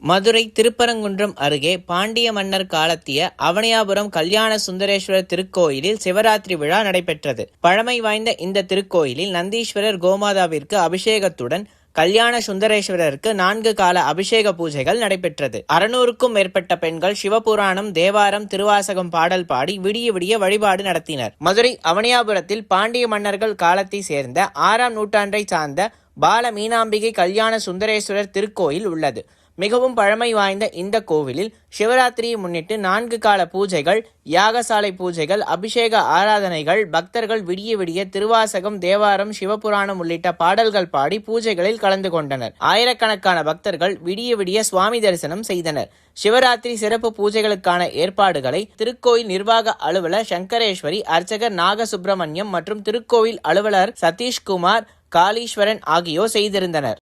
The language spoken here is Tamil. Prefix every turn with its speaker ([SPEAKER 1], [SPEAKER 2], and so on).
[SPEAKER 1] மதுரை திருப்பரங்குன்றம் அருகே பாண்டிய மன்னர் காலத்திய அவனியாபுரம் கல்யாண சுந்தரேஸ்வரர் திருக்கோயிலில் சிவராத்திரி விழா நடைபெற்றது. பழமை வாய்ந்த இந்த திருக்கோயிலில் நந்தீஸ்வரர் கோமாதாவிற்கு அபிஷேகத்துடன் கல்யாண சுந்தரேஸ்வரருக்கு 4 கால அபிஷேக பூஜைகள் நடைபெற்றது. 600க்கும் மேற்பட்ட பெண்கள் சிவபுராணம், தேவாரம், திருவாசகம் பாடல் பாடி விடிய விடிய வழிபாடு நடத்தினர். மதுரை அவனியாபுரத்தில் பாண்டிய மன்னர்கள் காலத்தை சேர்ந்த 6ஆம் நூற்றாண்டை சார்ந்த பால மீனாம்பிகை கல்யாண சுந்தரேஸ்வரர் திருக்கோயில் உள்ளது. மிகவும் பழமை வாய்ந்த இந்த கோவிலில் சிவராத்திரியை முன்னிட்டு 4 கால பூஜைகள், யாகசாலை பூஜைகள், அபிஷேக ஆராதனைகள், பக்தர்கள் விடிய விடிய திருவாசகம், தேவாரம், சிவபுராணம் உள்ளிட்ட பாடல்கள் பாடி பூஜைகளில் கலந்து கொண்டனர். ஆயிரக்கணக்கான பக்தர்கள் விடிய விடிய சுவாமி தரிசனம் செய்தனர். சிவராத்திரி சிறப்பு பூஜைகளுக்கான ஏற்பாடுகளை திருக்கோயில் நிர்வாக அலுவலர் சங்கரேஸ்வரி, அர்ச்சகர் நாகசுப்பிரமணியம் மற்றும் திருக்கோயில் அலுவலர் சதீஷ்குமார், காளீஸ்வரன் ஆகியோர் செய்திருந்தனர்.